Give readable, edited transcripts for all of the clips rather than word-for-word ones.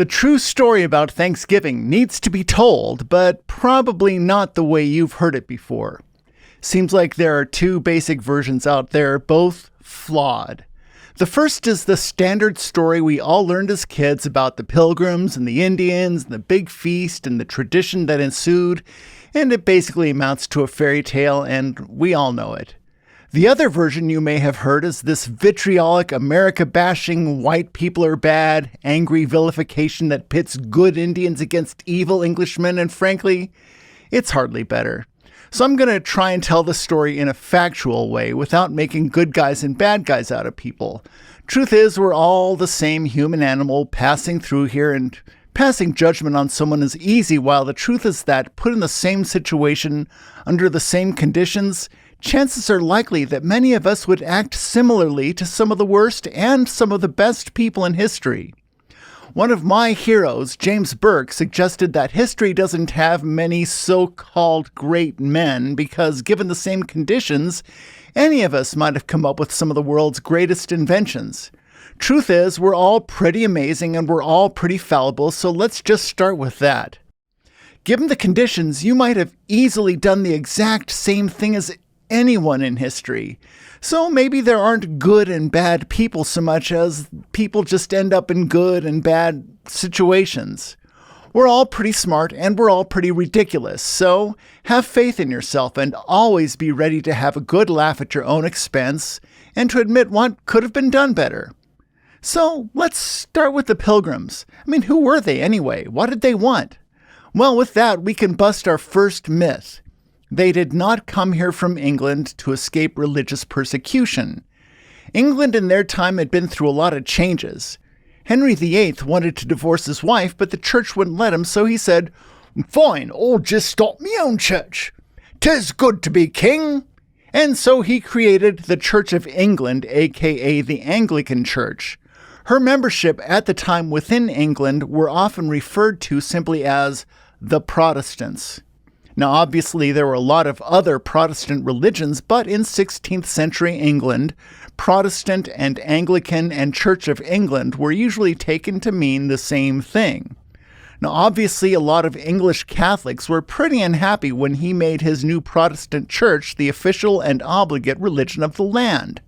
The true story about Thanksgiving needs to be told, but probably not the way you've heard it before. Seems like there are two basic versions out there, both flawed. The first is the standard story we all learned as kids about the Pilgrims and the Indians and the big feast and the tradition that ensued, and it basically amounts to a fairy tale, and we all know it. The other version you may have heard is this vitriolic, America-bashing, white people are bad, angry vilification that pits good Indians against evil Englishmen, and frankly, it's hardly better. So I'm going to try and tell the story in a factual way without making good guys and bad guys out of people. Truth is, we're all the same human animal passing through here, and passing judgment on someone is easy, while the truth is that, put in the same situation, under the same conditions, chances are likely that many of us would act similarly to some of the worst and some of the best people in history. One of my heroes, James Burke, suggested that history doesn't have many so-called great men because, given the same conditions, any of us might have come up with some of the world's greatest inventions. Truth is, we're all pretty amazing and we're all pretty fallible, so let's just start with that. Given the conditions, you might have easily done the exact same thing as anyone in history. So maybe there aren't good and bad people so much as people just end up in good and bad situations. We're all pretty smart and we're all pretty ridiculous, so have faith in yourself and always be ready to have a good laugh at your own expense and to admit what could have been done better. So let's start with the Pilgrims. Who were they anyway? What did they want? Well, with that, we can bust our first myth. They did not come here from England to escape religious persecution. England in their time had been through a lot of changes. Henry VIII wanted to divorce his wife, but the church wouldn't let him, so he said, "Fine, I'll just start me own church. 'Tis good to be king." And so he created the Church of England, aka the Anglican Church. Her membership at the time within England were often referred to simply as the Protestants. Now, obviously, there were a lot of other Protestant religions, but in 16th century England, Protestant and Anglican and Church of England were usually taken to mean the same thing. Now, obviously, a lot of English Catholics were pretty unhappy when he made his new Protestant church the official and obligate religion of the land.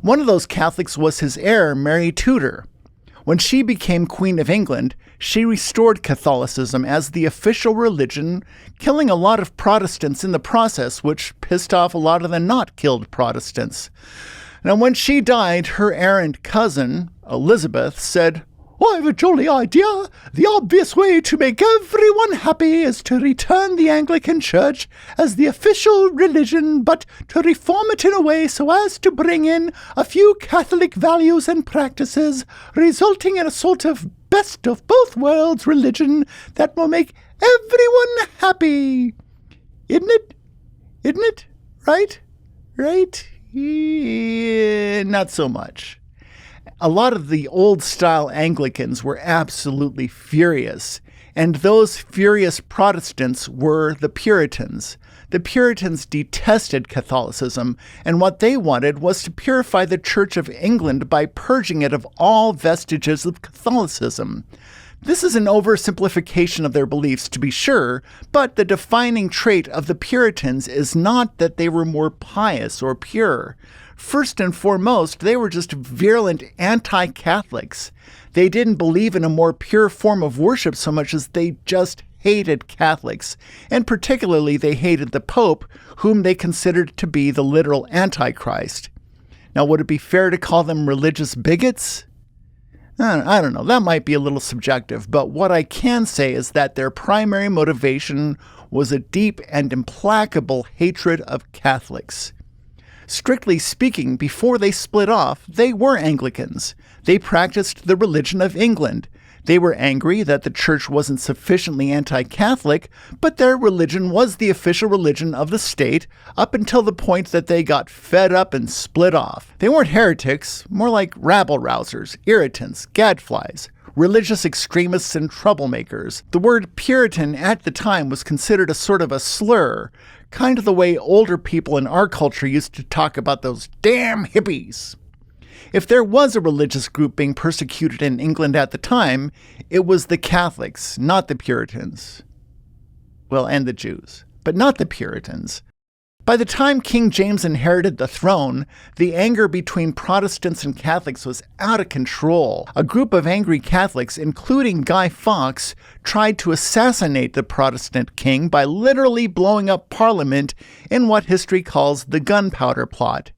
One of those Catholics was his heir, Mary Tudor. When she became Queen of England, she restored Catholicism as the official religion, killing a lot of Protestants in the process, which pissed off a lot of the not-killed Protestants. Now, when she died, her errant cousin, Elizabeth, said, "I've a jolly idea. The obvious way to make everyone happy is to return the Anglican Church as the official religion, but to reform it in a way so as to bring in a few Catholic values and practices, resulting in a sort of best of both worlds religion that will make everyone happy. Isn't it? Isn't it? Right? Right? Yeah, not so much." A lot of the old-style Anglicans were absolutely furious, and those furious Protestants were the Puritans. The Puritans detested Catholicism, and what they wanted was to purify the Church of England by purging it of all vestiges of Catholicism. This is an oversimplification of their beliefs, to be sure, but the defining trait of the Puritans is not that they were more pious or pure. First and foremost, they were just virulent anti-Catholics. They didn't believe in a more pure form of worship so much as they just hated Catholics, and particularly they hated the Pope, whom they considered to be the literal Antichrist. Now, would it be fair to call them religious bigots? I don't know, that might be a little subjective, but what I can say is that their primary motivation was a deep and implacable hatred of Catholics. Strictly speaking, before they split off, they were Anglicans. They practiced the religion of England. They were angry that the church wasn't sufficiently anti-Catholic, but their religion was the official religion of the state up until the point that they got fed up and split off. They weren't heretics, more like rabble-rousers, irritants, gadflies, religious extremists, and troublemakers. The word Puritan at the time was considered a sort of a slur, kind of the way older people in our culture used to talk about those damn hippies. If there was a religious group being persecuted in England at the time, it was the Catholics, not the Puritans. Well, and the Jews, but not the Puritans. By the time King James inherited the throne, the anger between Protestants and Catholics was out of control. A group of angry Catholics, including Guy Fawkes, tried to assassinate the Protestant king by literally blowing up Parliament in what history calls the Gunpowder Plot.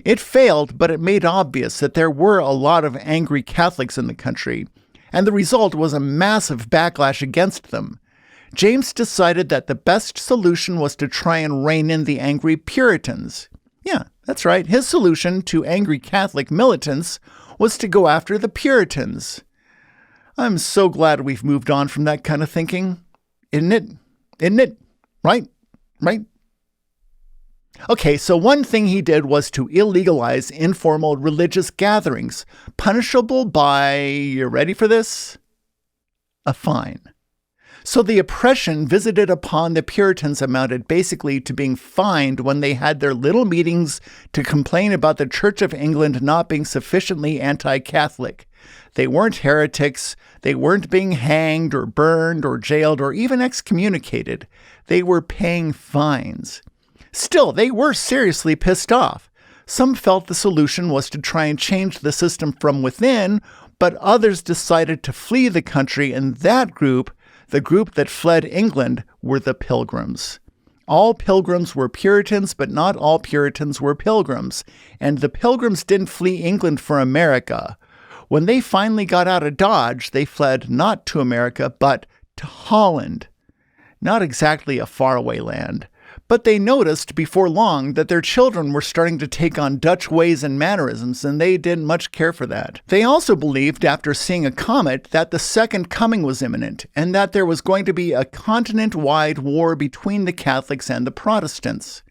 It failed, but it made obvious that there were a lot of angry Catholics in the country, and the result was a massive backlash against them. James decided that the best solution was to try and rein in the angry Puritans. Yeah, that's right. His solution to angry Catholic militants was to go after the Puritans. I'm so glad we've moved on from that kind of thinking. Isn't it? Isn't it? Right? Right? Okay, so one thing he did was to illegalize informal religious gatherings, punishable by, you ready for this? A fine. So the oppression visited upon the Puritans amounted basically to being fined when they had their little meetings to complain about the Church of England not being sufficiently anti-Catholic. They weren't heretics, they weren't being hanged or burned or jailed or even excommunicated. They were paying fines. Still, they were seriously pissed off. Some felt the solution was to try and change the system from within, but others decided to flee the country, and that group, the group that fled England, were the Pilgrims. All Pilgrims were Puritans, but not all Puritans were Pilgrims, and the Pilgrims didn't flee England for America. When they finally got out of Dodge, they fled not to America, but to Holland. Not exactly a faraway land. But they noticed before long that their children were starting to take on Dutch ways and mannerisms, and they didn't much care for that. They also believed, after seeing a comet, that the second coming was imminent, and that there was going to be a continent-wide war between the Catholics and the Protestants.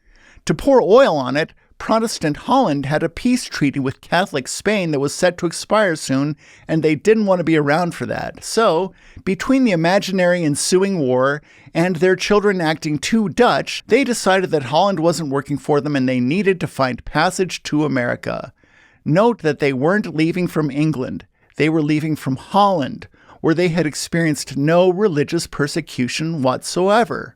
To pour oil on it, Protestant Holland had a peace treaty with Catholic Spain that was set to expire soon, and they didn't want to be around for that. So, between the imaginary ensuing war and their children acting too Dutch, they decided that Holland wasn't working for them and they needed to find passage to America. Note that they weren't leaving from England. They were leaving from Holland, where they had experienced no religious persecution whatsoever.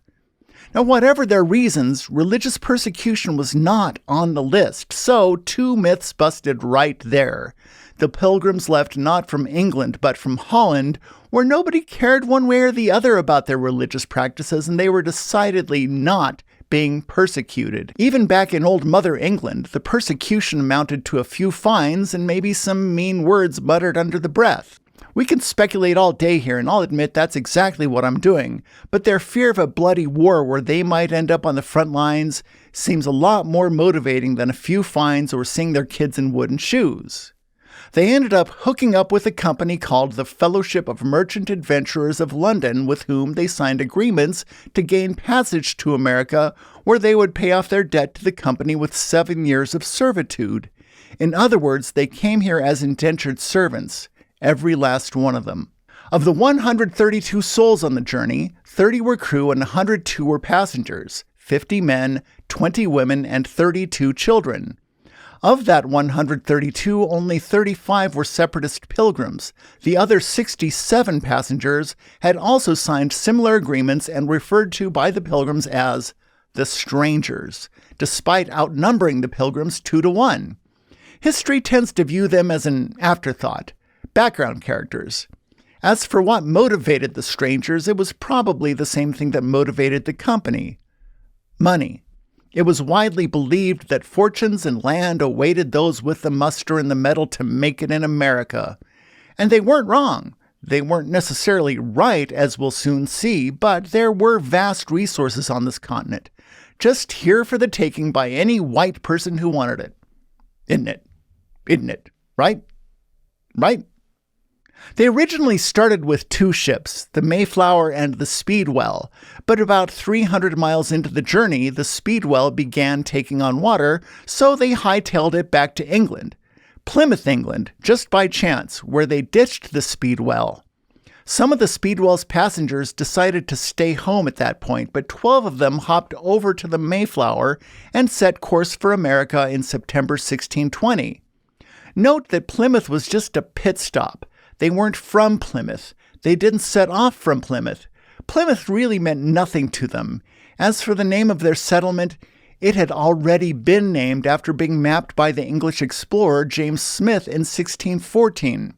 Now, whatever their reasons, religious persecution was not on the list, so two myths busted right there. The Pilgrims left not from England, but from Holland, where nobody cared one way or the other about their religious practices, and they were decidedly not being persecuted. Even back in old Mother England, the persecution amounted to a few fines and maybe some mean words muttered under the breath. We can speculate all day here, and I'll admit that's exactly what I'm doing, but their fear of a bloody war where they might end up on the front lines seems a lot more motivating than a few fines or seeing their kids in wooden shoes. They ended up hooking up with a company called the Fellowship of Merchant Adventurers of London, with whom they signed agreements to gain passage to America, where they would pay off their debt to the company with 7 years of servitude. In other words, they came here as indentured servants. Every last one of them. Of the 132 souls on the journey, 30 were crew and 102 were passengers, 50 men, 20 women, and 32 children. Of that 132, only 35 were separatist pilgrims. The other 67 passengers had also signed similar agreements and referred to by the pilgrims as the strangers, despite outnumbering the pilgrims 2-1. History tends to view them as an afterthought. Background characters. As for what motivated the strangers, it was probably the same thing that motivated the company. Money. It was widely believed that fortunes and land awaited those with the muster and the mettle to make it in America. And they weren't wrong. They weren't necessarily right, as we'll soon see, but there were vast resources on this continent, just here for the taking by any white person who wanted it. Isn't it? Isn't it? Right? Right? They originally started with 2 ships, the Mayflower and the Speedwell, but about 300 miles into the journey, the Speedwell began taking on water, so they hightailed it back to England. Plymouth, England, just by chance, where they ditched the Speedwell. Some of the Speedwell's passengers decided to stay home at that point, but 12 of them hopped over to the Mayflower and set course for America in September 1620. Note that Plymouth was just a pit stop. They weren't from Plymouth. They didn't set off from Plymouth. Plymouth really meant nothing to them. As for the name of their settlement, it had already been named after being mapped by the English explorer James Smith in 1614.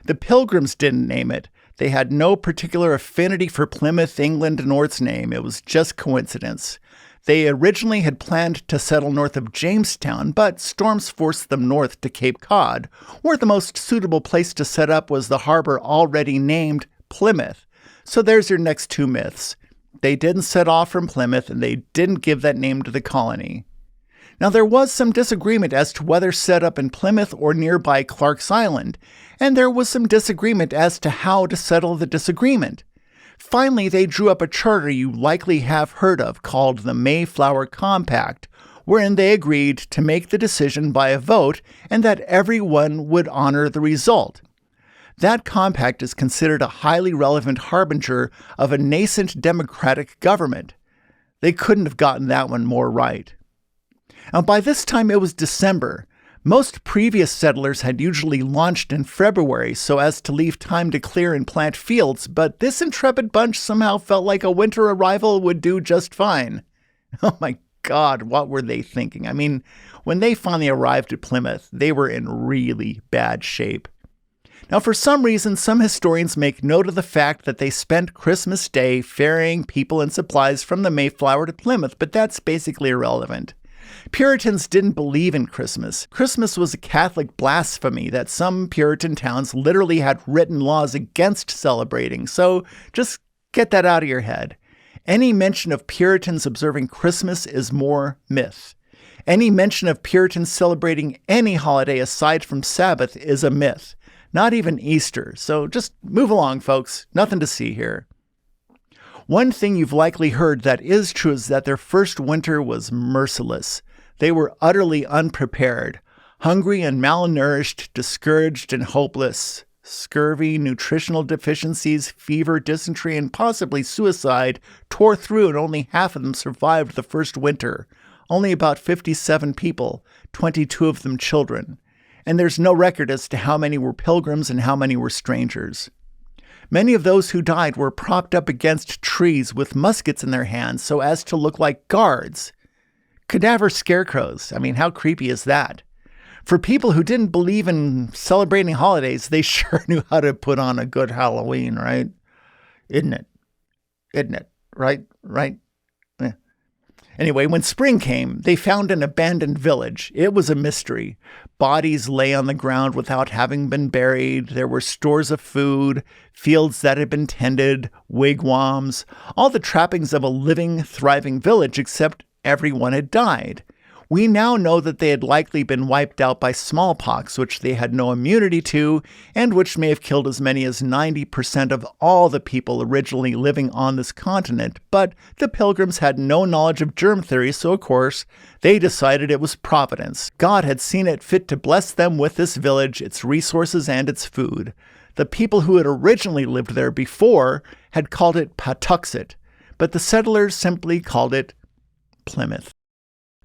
The Pilgrims didn't name it. They had no particular affinity for Plymouth, England, nor its name. It was just coincidence. They originally had planned to settle north of Jamestown, but storms forced them north to Cape Cod, where the most suitable place to set up was the harbor already named Plymouth. So there's your next two myths. They didn't set off from Plymouth, and they didn't give that name to the colony. Now, there was some disagreement as to whether set up in Plymouth or nearby Clark's Island, and there was some disagreement as to how to settle the disagreement. Finally, they drew up a charter you likely have heard of called the Mayflower Compact, wherein they agreed to make the decision by a vote and that everyone would honor the result. That compact is considered a highly relevant harbinger of a nascent democratic government. They couldn't have gotten that one more right. Now, by this time it was December. Most previous settlers had usually launched in February so as to leave time to clear and plant fields, but this intrepid bunch somehow felt like a winter arrival would do just fine. Oh my God, what were they thinking? I mean, when they finally arrived at Plymouth, they were in really bad shape. Now, for some reason, some historians make note of the fact that they spent Christmas Day ferrying people and supplies from the Mayflower to Plymouth, but that's basically irrelevant. Puritans didn't believe in Christmas. Christmas was a Catholic blasphemy that some Puritan towns literally had written laws against celebrating, so just get that out of your head. Any mention of Puritans observing Christmas is more myth. Any mention of Puritans celebrating any holiday aside from Sabbath is a myth. Not even Easter, so just move along, folks. Nothing to see here. One thing you've likely heard that is true is that their first winter was merciless. They were utterly unprepared, hungry and malnourished, discouraged and hopeless. Scurvy, nutritional deficiencies, fever, dysentery, and possibly suicide tore through, and only half of them survived the first winter. Only about 57 people, 22 of them children. And there's no record as to how many were pilgrims and how many were strangers. Many of those who died were propped up against trees with muskets in their hands so as to look like guards. Cadaver scarecrows. I mean, how creepy is that? For people who didn't believe in celebrating holidays, they sure knew how to put on a good Halloween, right? Isn't it? Isn't it? Right? Eh. Anyway, when spring came, they found an abandoned village. It was a mystery. Bodies lay on the ground without having been buried. There were stores of food, fields that had been tended, wigwams, all the trappings of a living, thriving village, except everyone had died. We now know that they had likely been wiped out by smallpox, which they had no immunity to, and which may have killed as many as 90% of all the people originally living on this continent. But the Pilgrims had no knowledge of germ theory, so of course, they decided it was Providence. God had seen it fit to bless them with this village, its resources, and its food. The people who had originally lived there before had called it Patuxet, but the settlers simply called it Plymouth.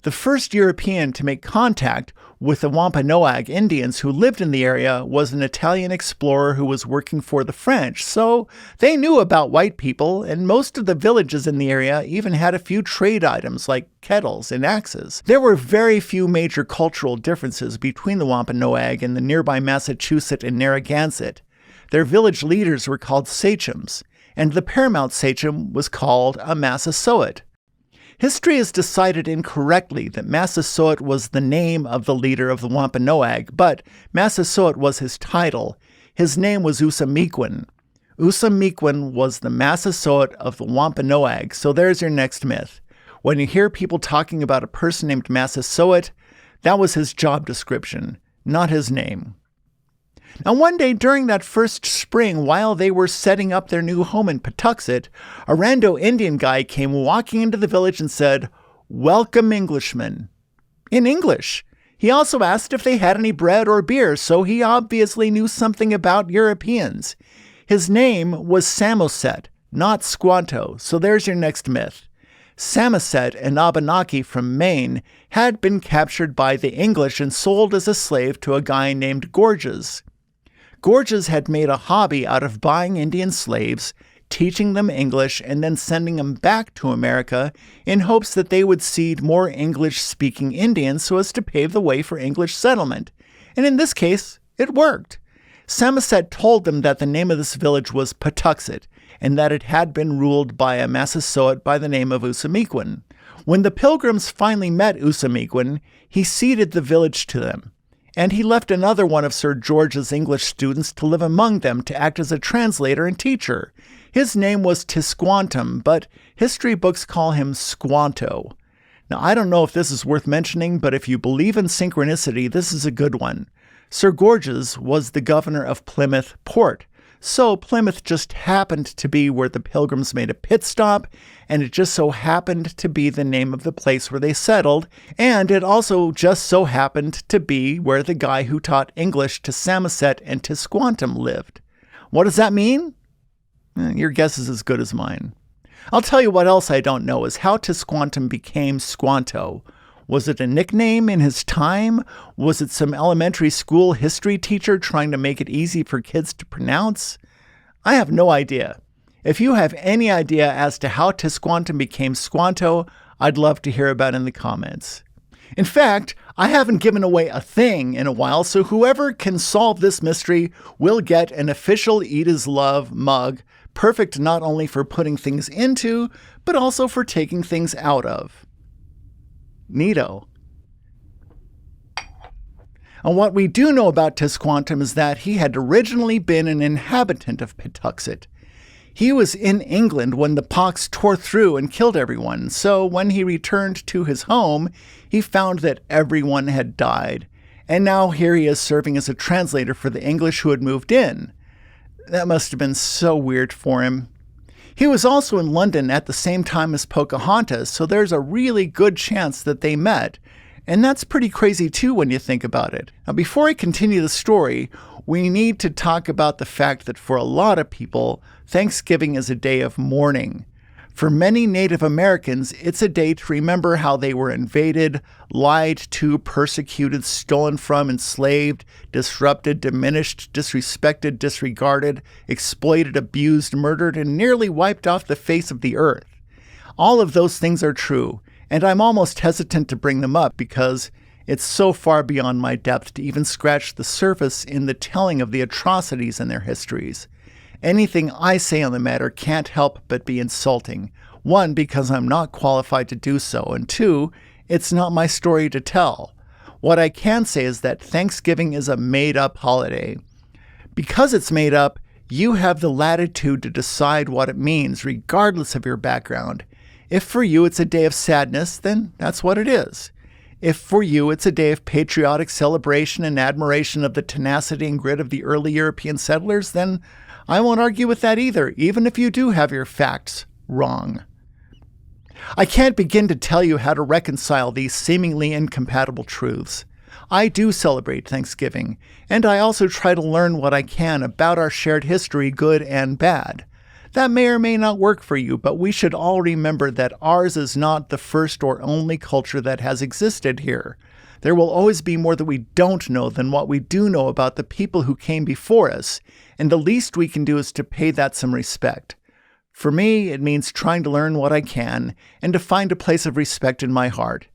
The first European to make contact with the Wampanoag Indians who lived in the area was an Italian explorer who was working for the French, so they knew about white people, and most of the villages in the area even had a few trade items like kettles and axes. There were very few major cultural differences between the Wampanoag and the nearby Massachusetts and Narragansett. Their village leaders were called sachems, and the paramount sachem was called a Massasoit. History has decided incorrectly that Massasoit was the name of the leader of the Wampanoag, but Massasoit was his title. His name was Usamequin. Usamequin was the Massasoit of the Wampanoag, so there's your next myth. When you hear people talking about a person named Massasoit, that was his job description, not his name. Now, one day during that first spring, while they were setting up their new home in Patuxet, a rando Indian guy came walking into the village and said, "Welcome, Englishmen," in English. He also asked if they had any bread or beer, so he obviously knew something about Europeans. His name was Samoset, not Squanto, so there's your next myth. Samoset and Abenaki from Maine had been captured by the English and sold as a slave to a guy named Gorges. Gorges had made a hobby out of buying Indian slaves, teaching them English, and then sending them back to America in hopes that they would seed more English-speaking Indians so as to pave the way for English settlement. And in this case, it worked. Samoset told them that the name of this village was Patuxet, and that it had been ruled by a Massasoit by the name of Usamequin. When the Pilgrims finally met Usamequin, he ceded the village to them, and he left another one of Sir George's English students to live among them to act as a translator and teacher. His name was Tisquantum, but history books call him Squanto. Now, I don't know if this is worth mentioning, but if you believe in synchronicity, this is a good one. Sir George's was the governor of Plymouth Port, so Plymouth just happened to be where the Pilgrims made a pit stop, and it just so happened to be the name of the place where they settled, and it also just so happened to be where the guy who taught English to Samoset and Tisquantum lived. What does that mean? Your guess is as good as mine. I'll tell you what else I don't know is how Tisquantum became Squanto. Was it a nickname in his time? Was it some elementary school history teacher trying to make it easy for kids to pronounce? I have no idea. If you have any idea as to how Tisquantum became Squanto, I'd love to hear about it in the comments. In fact, I haven't given away a thing in a while, so whoever can solve this mystery will get an official Eat Is Love mug, perfect not only for putting things into, but also for taking things out of. Neato. And what we do know about Tisquantum is that he had originally been an inhabitant of Patuxet. He was in England when the pox tore through and killed everyone, so when he returned to his home, he found that everyone had died. And now here he is serving as a translator for the English who had moved in. That must have been so weird for him. He was also in London at the same time as Pocahontas, so there's a really good chance that they met. And that's pretty crazy too when you think about it. Now, before I continue the story, we need to talk about the fact that for a lot of people, Thanksgiving is a day of mourning. For many Native Americans, it's a day to remember how they were invaded, lied to, persecuted, stolen from, enslaved, disrupted, diminished, disrespected, disregarded, exploited, abused, murdered, and nearly wiped off the face of the earth. All of those things are true, and I'm almost hesitant to bring them up because it's so far beyond my depth to even scratch the surface in the telling of the atrocities in their histories. Anything I say on the matter can't help but be insulting. One, because I'm not qualified to do so, and two, it's not my story to tell. What I can say is that Thanksgiving is a made-up holiday. Because it's made up, you have the latitude to decide what it means, regardless of your background. If for you it's a day of sadness, then that's what it is. If for you it's a day of patriotic celebration and admiration of the tenacity and grit of the early European settlers, then I won't argue with that either, even if you do have your facts wrong. I can't begin to tell you how to reconcile these seemingly incompatible truths. I do celebrate Thanksgiving, and I also try to learn what I can about our shared history, good and bad. That may or may not work for you, but we should all remember that ours is not the first or only culture that has existed here. There will always be more that we don't know than what we do know about the people who came before us, and the least we can do is to pay that some respect. For me, it means trying to learn what I can and to find a place of respect in my heart.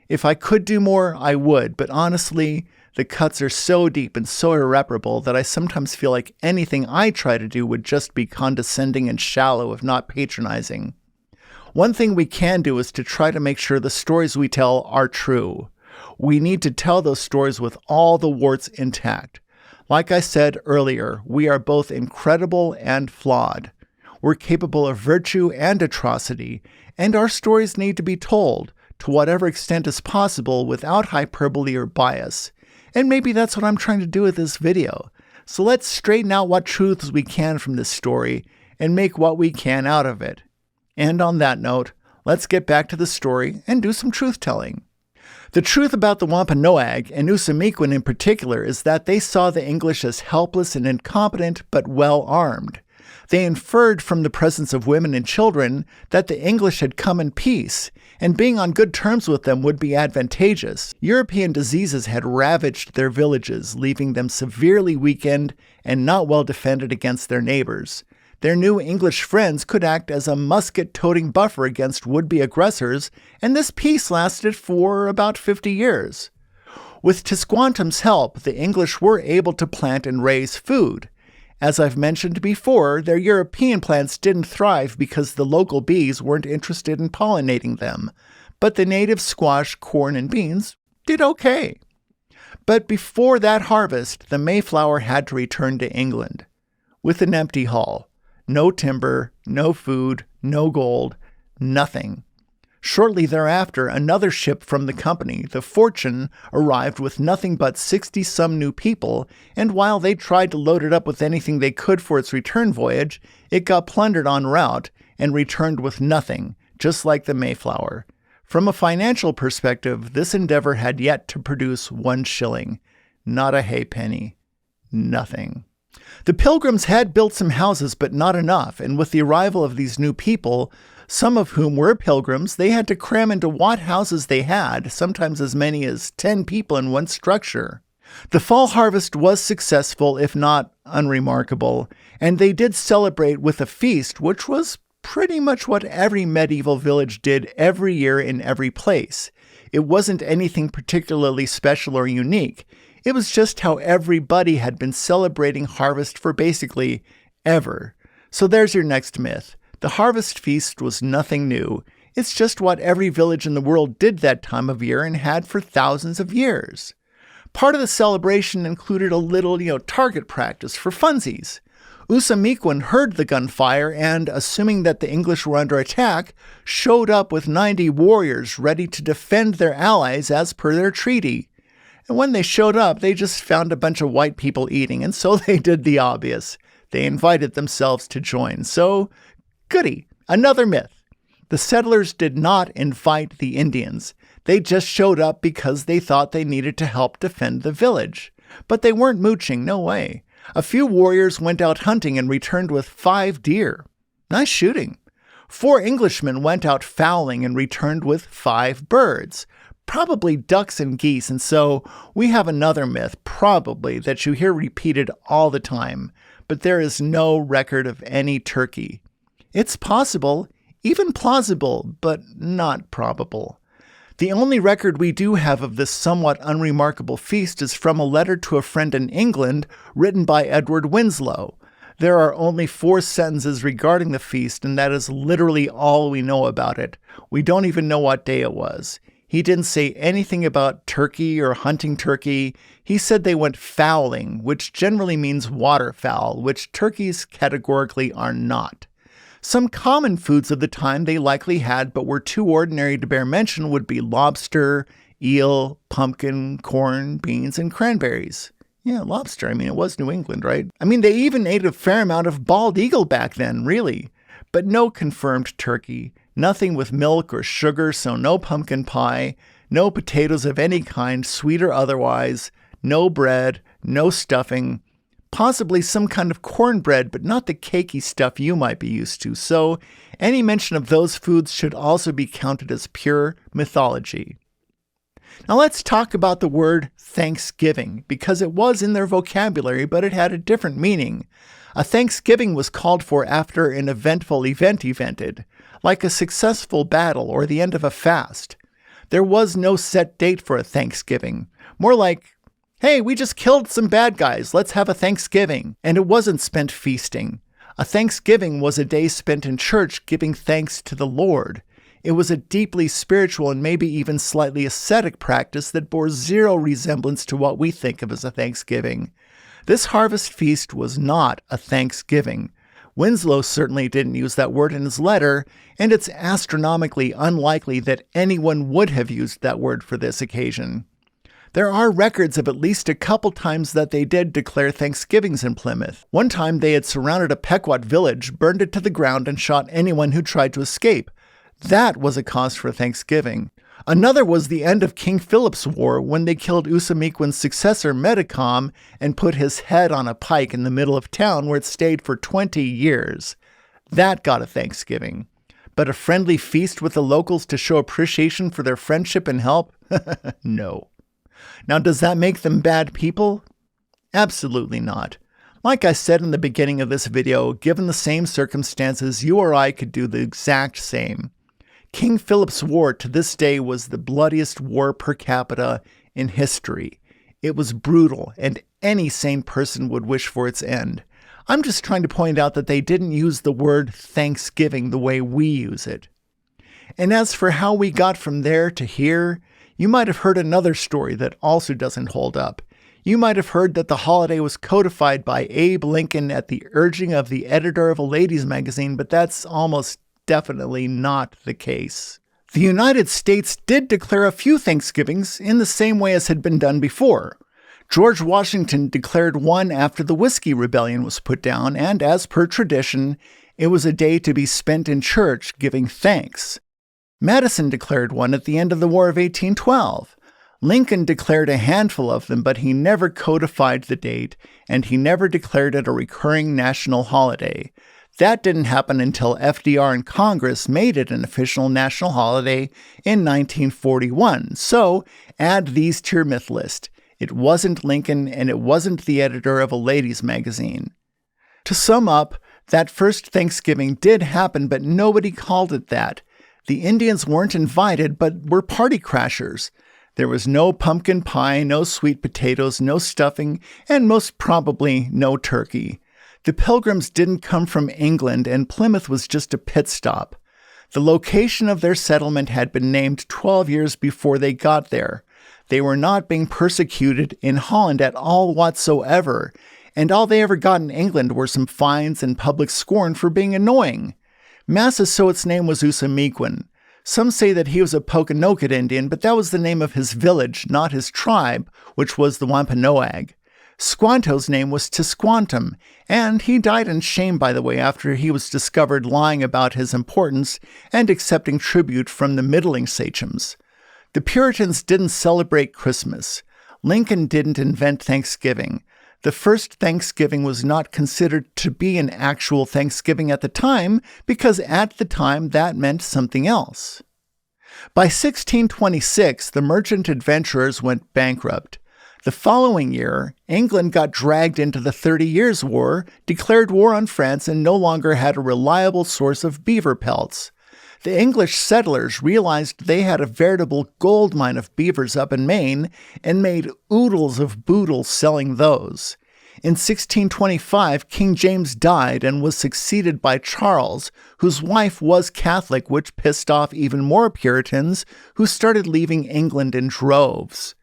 If I could do more, I would, but honestly, the cuts are so deep and so irreparable that I sometimes feel like anything I try to do would just be condescending and shallow, if not patronizing. One thing we can do is to try to make sure the stories we tell are true. We need to tell those stories with all the warts intact. Like I said earlier, we are both incredible and flawed. We're capable of virtue and atrocity, and our stories need to be told, to whatever extent is possible, without hyperbole or bias. And maybe that's what I'm trying to do with this video. So let's straighten out what truths we can from this story, and make what we can out of it. And on that note, let's get back to the story and do some truth-telling. The truth about the Wampanoag, and Usamequin in particular, is that they saw the English as helpless and incompetent, but well-armed. They inferred from the presence of women and children that the English had come in peace, and being on good terms with them would be advantageous. European diseases had ravaged their villages, leaving them severely weakened and not well defended against their neighbors. Their new English friends could act as a musket-toting buffer against would-be aggressors, and this peace lasted for about 50 years. With Squanto's help, the English were able to plant and raise food. As I've mentioned before, their European plants didn't thrive because the local bees weren't interested in pollinating them, but the native squash, corn, and beans did okay. But before that harvest, the Mayflower had to return to England with an empty hull. No timber, no food, no gold, nothing. Shortly thereafter, another ship from the company, the Fortune, arrived with nothing but 60-some new people, and while they tried to load it up with anything they could for its return voyage, it got plundered en route and returned with nothing, just like the Mayflower. From a financial perspective, this endeavor had yet to produce 1 shilling. Not a halfpenny. Nothing. The Pilgrims had built some houses, but not enough, and with the arrival of these new people, some of whom were pilgrims, they had to cram into what houses they had, sometimes as many as 10 people in one structure. The fall harvest was successful, if not unremarkable, and they did celebrate with a feast, which was pretty much what every medieval village did every year in every place. It wasn't anything particularly special or unique. It was just how everybody had been celebrating harvest for basically ever. So there's your next myth. The harvest feast was nothing new. It's just what every village in the world did that time of year and had for thousands of years. Part of the celebration included a little, target practice for funsies. Usamequin heard the gunfire and, assuming that the English were under attack, showed up with 90 warriors ready to defend their allies as per their treaty. And when they showed up, they just found a bunch of white people eating, and so they did the obvious. They invited themselves to join. So, goody, another myth. The settlers did not invite the Indians. They just showed up because they thought they needed to help defend the village. But they weren't mooching, no way. A few warriors went out hunting and returned with 5 deer. Nice shooting. 4 Englishmen went out fowling and returned with 5 birds. Probably ducks and geese, and so we have another myth, probably, that you hear repeated all the time, but there is no record of any turkey. It's possible, even plausible, but not probable. The only record we do have of this somewhat unremarkable feast is from a letter to a friend in England written by Edward Winslow. There are only 4 sentences regarding the feast, and that is literally all we know about it. We don't even know what day it was. He didn't say anything about turkey or hunting turkey. He said they went fowling, which generally means waterfowl, which turkeys categorically are not. Some common foods of the time they likely had but were too ordinary to bear mention would be lobster, eel, pumpkin, corn, beans, and cranberries. Yeah, lobster. It was New England, right? They even ate a fair amount of bald eagle back then, really. But no confirmed turkey. Nothing with milk or sugar, so no pumpkin pie, no potatoes of any kind, sweet or otherwise, no bread, no stuffing, possibly some kind of cornbread, but not the cakey stuff you might be used to, so any mention of those foods should also be counted as pure mythology. Now let's talk about the word Thanksgiving, because it was in their vocabulary, but it had a different meaning. A Thanksgiving was called for after an eventful event evented, like a successful battle or the end of a fast. There was no set date for a Thanksgiving. More like, hey, we just killed some bad guys, let's have a Thanksgiving. And it wasn't spent feasting. A Thanksgiving was a day spent in church giving thanks to the Lord. It was a deeply spiritual and maybe even slightly ascetic practice that bore zero resemblance to what we think of as a Thanksgiving. This harvest feast was not a Thanksgiving. Winslow certainly didn't use that word in his letter, and it's astronomically unlikely that anyone would have used that word for this occasion. There are records of at least a couple times that they did declare Thanksgivings in Plymouth. One time they had surrounded a Pequot village, burned it to the ground, and shot anyone who tried to escape. That was a cause for Thanksgiving. Another was the end of King Philip's War when they killed Usamequin's successor Metacom and put his head on a pike in the middle of town where it stayed for 20 years. That got a Thanksgiving. But a friendly feast with the locals to show appreciation for their friendship and help? No. Now, does that make them bad people? Absolutely not. Like I said in the beginning of this video, given the same circumstances, you or I could do the exact same. King Philip's War to this day was the bloodiest war per capita in history. It was brutal, and any sane person would wish for its end. I'm just trying to point out that they didn't use the word Thanksgiving the way we use it. And as for how we got from there to here, you might have heard another story that also doesn't hold up. You might have heard that the holiday was codified by Abe Lincoln at the urging of the editor of a ladies' magazine, but that's almost definitely not the case. The United States did declare a few Thanksgivings in the same way as had been done before. George Washington declared one after the Whiskey Rebellion was put down, and as per tradition, it was a day to be spent in church giving thanks. Madison declared one at the end of the War of 1812. Lincoln declared a handful of them, but he never codified the date, and he never declared it a recurring national holiday. That didn't happen until FDR and Congress made it an official national holiday in 1941. So, add these to your myth list. It wasn't Lincoln, and it wasn't the editor of a ladies' magazine. To sum up, that first Thanksgiving did happen, but nobody called it that. The Indians weren't invited, but were party crashers. There was no pumpkin pie, no sweet potatoes, no stuffing, and most probably no turkey. The Pilgrims didn't come from England, and Plymouth was just a pit stop. The location of their settlement had been named 12 years before they got there. They were not being persecuted in Holland at all whatsoever, and all they ever got in England were some fines and public scorn for being annoying. Massasoit's name was Usamequin. Some say that he was a Pokanoket Indian, but that was the name of his village, not his tribe, which was the Wampanoag. Squanto's name was Tisquantum, and he died in shame, by the way, after he was discovered lying about his importance and accepting tribute from the middling sachems. The Puritans didn't celebrate Christmas. Lincoln didn't invent Thanksgiving. The first Thanksgiving was not considered to be an actual Thanksgiving at the time because at the time that meant something else. By 1626, the merchant adventurers went bankrupt. The following year, England got dragged into the 30 Years' War, declared war on France, and no longer had a reliable source of beaver pelts. The English settlers realized they had a veritable gold mine of beavers up in Maine and made oodles of boodles selling those. In 1625, King James died and was succeeded by Charles, whose wife was Catholic, which pissed off even more Puritans, who started leaving England in droves.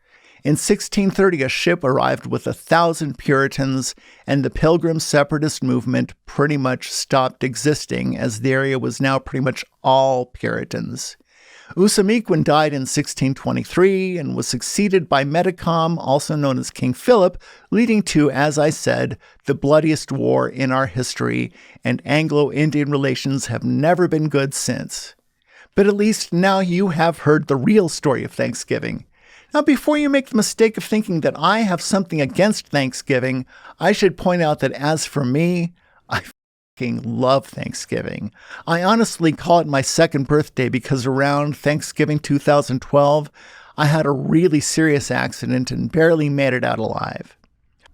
In 1630, a ship arrived with 1,000 Puritans, and the Pilgrim separatist movement pretty much stopped existing, as the area was now pretty much all Puritans. Usamequin died in 1623 and was succeeded by Metacom, also known as King Philip, leading to, as I said, the bloodiest war in our history, and Anglo-Indian relations have never been good since. But at least now you have heard the real story of Thanksgiving. Now, before you make the mistake of thinking that I have something against Thanksgiving, I should point out that as for me, I fucking love Thanksgiving. I honestly call it my second birthday because around Thanksgiving 2012, I had a really serious accident and barely made it out alive.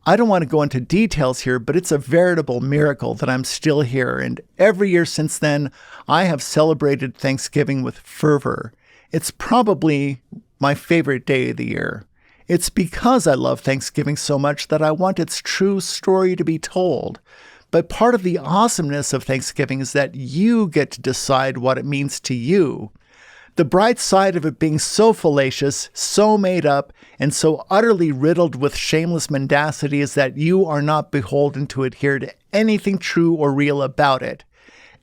I don't want to go into details here, but it's a veritable miracle that I'm still here, and every year since then, I have celebrated Thanksgiving with fervor. It's probably my favorite day of the year. It's because I love Thanksgiving so much that I want its true story to be told. But part of the awesomeness of Thanksgiving is that you get to decide what it means to you. The bright side of it being so fallacious, so made up, and so utterly riddled with shameless mendacity is that you are not beholden to adhere to anything true or real about it.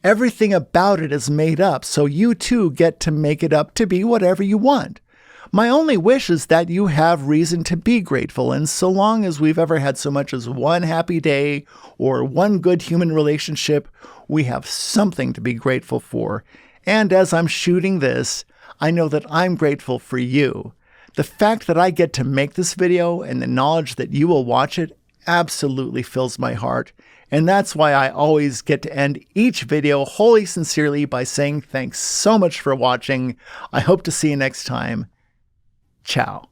Everything about it is made up, so you too get to make it up to be whatever you want. My only wish is that you have reason to be grateful, and so long as we've ever had so much as one happy day or one good human relationship, we have something to be grateful for. And as I'm shooting this, I know that I'm grateful for you. The fact that I get to make this video and the knowledge that you will watch it absolutely fills my heart. And that's why I always get to end each video wholly sincerely by saying thanks so much for watching. I hope to see you next time. Ciao.